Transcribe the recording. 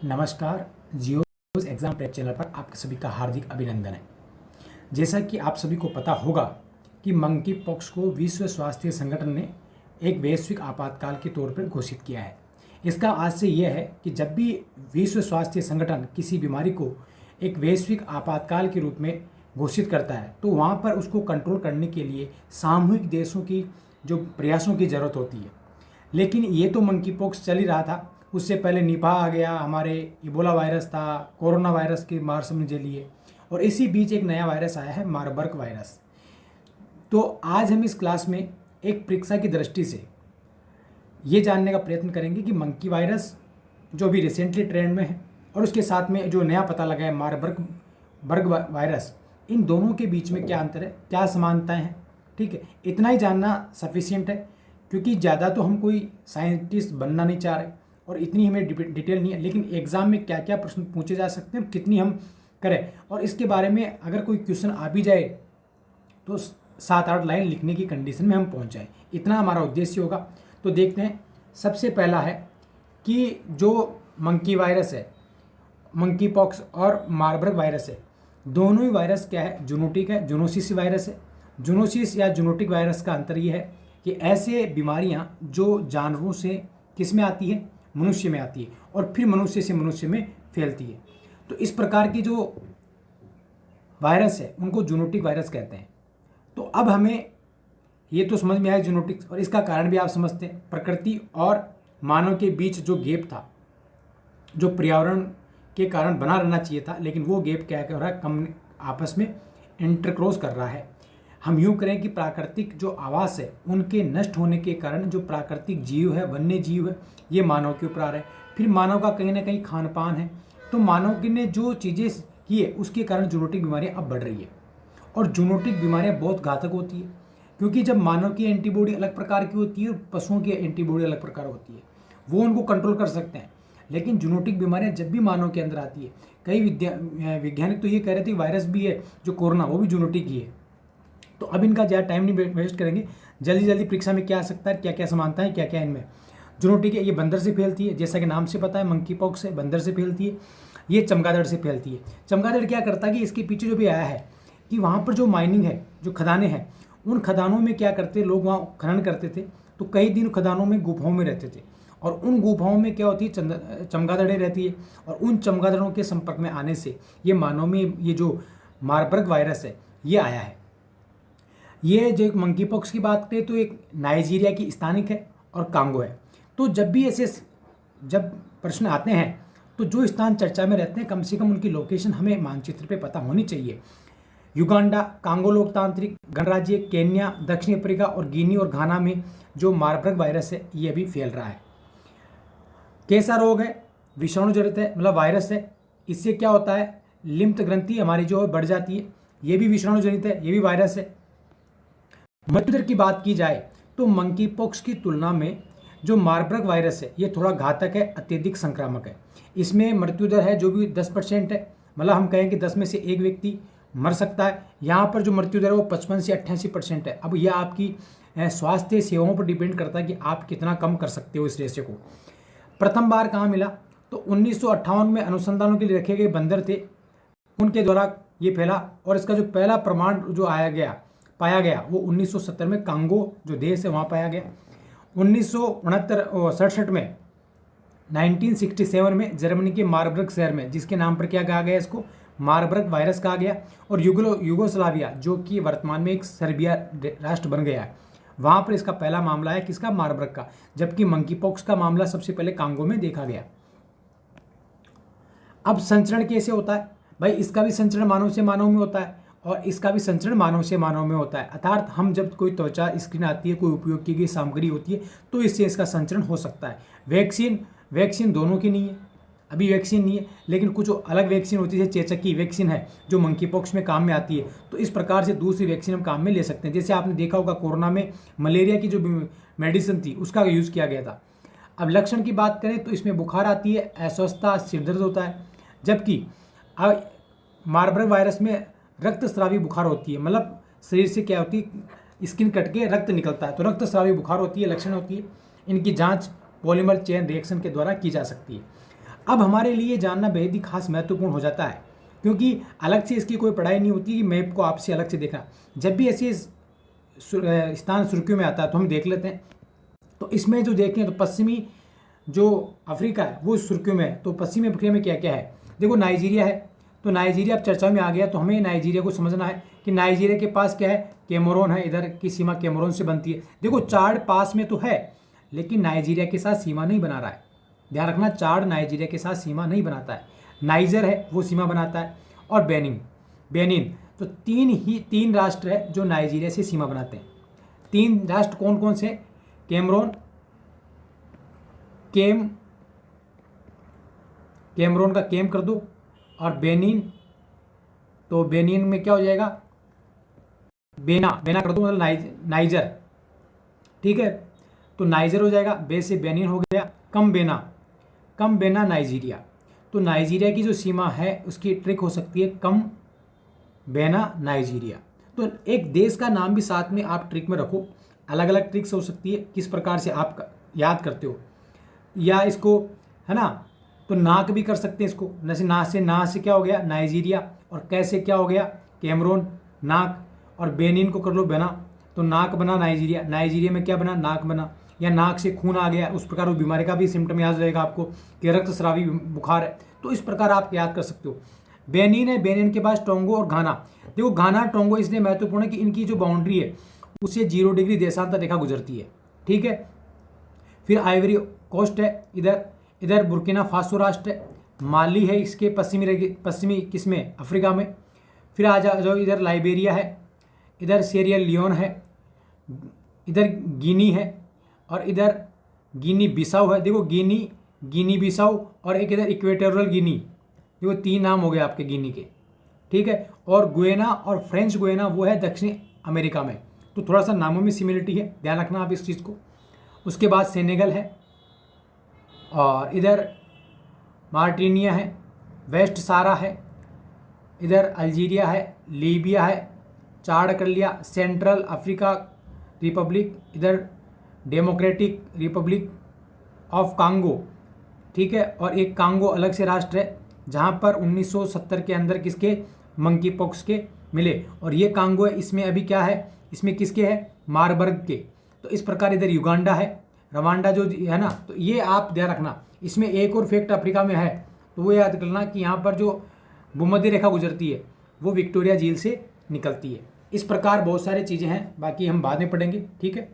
नमस्कार। जियो exam prep channel पर आपके सभी का हार्दिक अभिनंदन है। जैसा कि आप सभी को पता होगा कि मंकी पॉक्स को विश्व स्वास्थ्य संगठन ने एक वैश्विक आपातकाल के तौर पर घोषित किया है। इसका आज से यह है कि जब भी विश्व स्वास्थ्य संगठन किसी बीमारी को एक वैश्विक आपातकाल के रूप में घोषित करता है तो वहाँ पर उसको कंट्रोल करने के लिए सामूहिक देशों की जो प्रयासों की ज़रूरत होती है। लेकिन ये तो मंकी पॉक्स चल ही रहा था, उससे पहले निपा आ गया, हमारे इबोला वायरस था, कोरोना वायरस की मार समझ लिए, और इसी बीच एक नया वायरस आया है मारबर्ग वायरस। तो आज हम इस क्लास में एक परीक्षा की दृष्टि से ये जानने का प्रयत्न करेंगे कि मंकी वायरस जो भी रिसेंटली ट्रेंड में है और उसके साथ में जो नया पता लगा है मारबर्ग वायरस, इन दोनों के बीच में क्या अंतर है, क्या समानताएं हैं। ठीक है, इतना ही जानना सफिशिएंट है, क्योंकि ज़्यादा तो हम कोई साइंटिस्ट बनना नहीं चाह रहे और इतनी हमें डिटेल नहीं है। लेकिन एग्ज़ाम में क्या क्या प्रश्न पूछे जा सकते हैं, कितनी हम करें, और इसके बारे में अगर कोई क्वेश्चन आ भी जाए तो 7-8 लाइन लिखने की कंडीशन में हम पहुंच जाए, इतना हमारा उद्देश्य होगा। तो देखते हैं, सबसे पहला है कि जो मंकी वायरस है, मंकी पॉक्स और मारबर्ग वायरस है, दोनों ही वायरस क्या है, जूनोटिक है, जूनोसिस वायरस है। जूनोसिस या जूनोटिक वायरस का अंतर ये है कि ऐसे बीमारियां जो जानवरों से किस में आती है, मनुष्य में आती है, और फिर मनुष्य से मनुष्य में फैलती है। तो इस प्रकार की जो वायरस है उनको जूनोटिक वायरस कहते हैं। तो अब हमें ये तो समझ में आया जूनोटिक, और इसका कारण भी आप समझते हैं। प्रकृति और मानव के बीच जो गैप था, जो पर्यावरण के कारण बना रहना चाहिए था, लेकिन वो गैप क्या कर रहा है, कम आपस में इंटरक्रॉस कर रहा है। हम यूँ करें कि प्राकृतिक जो आवास है उनके नष्ट होने के कारण जो प्राकृतिक जीव है, वन्य जीव है, ये मानव के ऊपर आ रहे हैं। फिर मानव का कहीं ना कहीं खान पान है, तो मानव ने जो चीज़ें की है उसके कारण जूनोटिक बीमारियाँ अब बढ़ रही है। और जूनोटिक बीमारियाँ बहुत घातक होती है, क्योंकि जब मानव की एंटीबॉडी अलग प्रकार की होती है और पशुओं की एंटीबॉडी अलग प्रकार होती है, वो उनको कंट्रोल कर सकते हैं। लेकिन जूनोटिक बीमारियाँ जब भी मानव के अंदर आती है, कई वैज्ञानिक तो ये कह रहे थे वायरस भी है जो कोरोना, वो भी जूनोटिक ही है। तो अब इनका ज़्यादा टाइम नहीं वेस्ट करेंगे, जल्दी जल्दी परीक्षा में क्या आ सकता है, क्या क्या समानता है, क्या क्या इनमें। जूनोटिक है, ये बंदर से फैलती है, जैसा कि नाम से पता है, मंकी पॉक्स है, बंदर से फैलती है। ये चमगादड़ से फैलती है। चमगादड़ क्या करता है कि इसके पीछे जो भी आया है कि वहाँ पर जो माइनिंग है, जो खदानें हैं, उन खदानों में क्या करते लोग, वहाँ खनन करते थे, तो कई दिन खदानों में गुफाओं में रहते थे, और उन गुफाओं में क्या होती है, चमगादड़ें रहती है, और उन चमगादड़ों के संपर्क में आने से ये मानव में ये जो मारबर्ग वायरस है ये आया है। ये जो मंकी पॉक्स की बात करें तो एक नाइजीरिया की स्थानिक है और कांगो है। तो जब भी ऐसे जब प्रश्न आते हैं तो जो स्थान चर्चा में रहते हैं, कम से कम उनकी लोकेशन हमें मानचित्र पे पता होनी चाहिए। युगांडा, कांगो लोकतांत्रिक गणराज्य, केन्या, दक्षिण अफ्रीका और गिनी और घाना में जो मारबर्ग वायरस है ये अभी फैल रहा है। कैसा रोग है, विषाणु जनित है, मतलब वायरस है। इससे क्या होता है, लिम्फ ग्रंथि हमारी जो बढ़ जाती है, ये भी विषाणु जनित है, ये भी वायरस है। मृत्यु दर की बात की जाए तो मंकी पॉक्स की तुलना में जो मारबर्ग वायरस है ये थोड़ा घातक है, अत्यधिक संक्रामक है। इसमें मृत्यु दर है जो भी 10% है, मतलब हम कहें कि 10 में से एक व्यक्ति मर सकता है। यहाँ पर जो मृत्यु दर है वो 55 से 88% है। अब यह आपकी स्वास्थ्य सेवाओं पर डिपेंड करता है कि आप कितना कम कर सकते हो इस रेशे को। प्रथम बार कहाँ मिला, तो 1958 में अनुसंधानों के लिए रखे गए बंदर थे, उनके द्वारा ये फैला, और इसका जो पहला प्रमाण जो पाया गया वो 1970 में कांगो जो देश है वहाँ पाया गया। 1967 में 1967 में जर्मनी के मारबर्ग शहर में, जिसके नाम पर क्या कहा गया, इसको मारबर्ग वायरस कहा गया। और युगोस्लाविया जो कि वर्तमान में एक सर्बिया राष्ट्र बन गया है, वहाँ पर इसका पहला मामला है किसका, मारबर्ग का। जबकि मंकी पॉक्स का मामला सबसे पहले कांगो में देखा गया। अब संचरण कैसे होता है भाई, इसका भी संचरण मानव से मानव में होता है और इसका भी संचरण मानव से मानव में होता है। अर्थात हम जब कोई त्वचा स्क्रीन आती है, कोई उपयोग की गई सामग्री होती है, तो इससे इसका संचरण हो सकता है। वैक्सीन दोनों की नहीं है, अभी वैक्सीन नहीं है, लेकिन कुछ अलग वैक्सीन होती है, चेचक की वैक्सीन है जो मंकी पॉक्स में काम में आती है। तो इस प्रकार से दूसरी वैक्सीन हम काम में ले सकते हैं। जैसे आपने देखा होगा कोरोना में मलेरिया की जो मेडिसिन थी उसका यूज़ किया गया था। अब लक्षण की बात करें तो इसमें बुखार आती है, अस्वस्थता, सिरदर्द होता है। जबकि मारबर्ग वायरस में रक्तस्रावी बुखार होती है, मतलब शरीर से क्या होती है, स्किन कट के रक्त निकलता है, तो रक्तस्रावी बुखार होती है, लक्षण होती है। इनकी जांच पॉलीमर चेन रिएक्शन के द्वारा की जा सकती है। अब हमारे लिए जानना बेहद ही खास महत्वपूर्ण हो जाता है, क्योंकि अलग से इसकी कोई पढ़ाई नहीं होती कि मैप को आपसे अलग से देखना। जब भी ऐसे स्थान सुर्खियों में आता है तो हम देख लेते हैं। तो इसमें जो देखें तो पश्चिमी जो अफ्रीका है वो सुर्खियों में है। तो पश्चिमी अफ्रीका में क्या क्या है, देखो नाइजीरिया है। तो नाइजीरिया अब चर्चा में आ गया, तो हमें नाइजीरिया को समझना है कि नाइजीरिया के पास क्या है, कैमरून है, इधर की सीमा कैमरून से बनती है। देखो चाड पास में तो है, लेकिन नाइजीरिया के साथ सीमा नहीं बना रहा है। ध्यान रखना, चाड नाइजीरिया के साथ सीमा नहीं बनाता है। नाइजर है वो सीमा बनाता है, और बेनिन। तो तीन राष्ट्र है जो नाइजीरिया से सीमा बनाते हैं। तीन राष्ट्र कौन कौन से, कैमरून, कैमरून का केम कर दो, और बेनिन। तो बेनिन में क्या हो जाएगा, बेना कर दो, मतलब नाइजर। ठीक है, तो नाइजर हो जाएगा, बे से बेनिन हो गया, कम बेना नाइजीरिया। तो नाइजीरिया की जो सीमा है उसकी ट्रिक हो सकती है कम बेना नाइजीरिया। तो एक देश का नाम भी साथ में आप ट्रिक में रखो, अलग अलग ट्रिक्स हो सकती है किस प्रकार से आप याद करते हो, या इसको है ना, तो नाक भी कर सकते हैं इसको, जैसे ना से क्या हो गया नाइजीरिया, और कैसे क्या हो गया कैमरून, नाक, और बेनिन को कर लो बेना, तो नाक बना नाइजीरिया में क्या बना, नाक बना, या नाक से खून आ गया, उस प्रकार वो बीमारी का भी सिम्टम याद रहेगा आपको कि रक्तस्रावी बुखार है। तो इस प्रकार आप याद कर सकते हो। बेनिन है, बेनिन के पास टोंगो और घाना। देखो घाना टोंगो इसलिए महत्वपूर्ण है कि इनकी जो बाउंड्री है उससे 0 डिग्री देशांतर रेखा गुजरती है। ठीक है, फिर आइवरी कोस्ट है, इधर बुर्किना फासो राष्ट्र है, माली है इसके पश्चिमी किसमें, अफ्रीका में। फिर आ जाओ इधर लाइबेरिया है, इधर सेरिया लियोन है, इधर गिनी है, और इधर गिनी बिसाऊ है। देखो गिनी बिसाऊ, और एक इधर इक्वेटोरियल गिनी। देखो 3 नाम हो गए आपके गिनी के। ठीक है, और गुएना और फ्रेंच गुएना वो है दक्षिण अमेरिका में। तो थोड़ा सा नामों में सिमिलरिटी है, ध्यान रखना आप इस चीज़ को। उसके बाद सेनेगल है, और इधर मार्टिनिया है, वेस्ट सारा है, इधर अल्जीरिया है, लीबिया है, चाड कर लिया, सेंट्रल अफ्रीका रिपब्लिक, इधर डेमोक्रेटिक रिपब्लिक ऑफ कांगो। ठीक है, और एक कांगो अलग से राष्ट्र है जहाँ पर 1970 के अंदर किसके, मंकी पॉक्स के मिले, और ये कांगो है, इसमें अभी क्या है, इसमें किसके है, मारबर्ग के। तो इस प्रकार इधर युगांडा है, रवांडा जो है ना। तो ये आप ध्यान रखना। इसमें एक और फैक्ट अफ्रीका में है, तो वो याद करना कि यहाँ पर जो भूमध्य रेखा गुजरती है वो विक्टोरिया झील से निकलती है। इस प्रकार बहुत सारी चीज़ें हैं, बाकी हम बाद में पढ़ेंगे। ठीक है।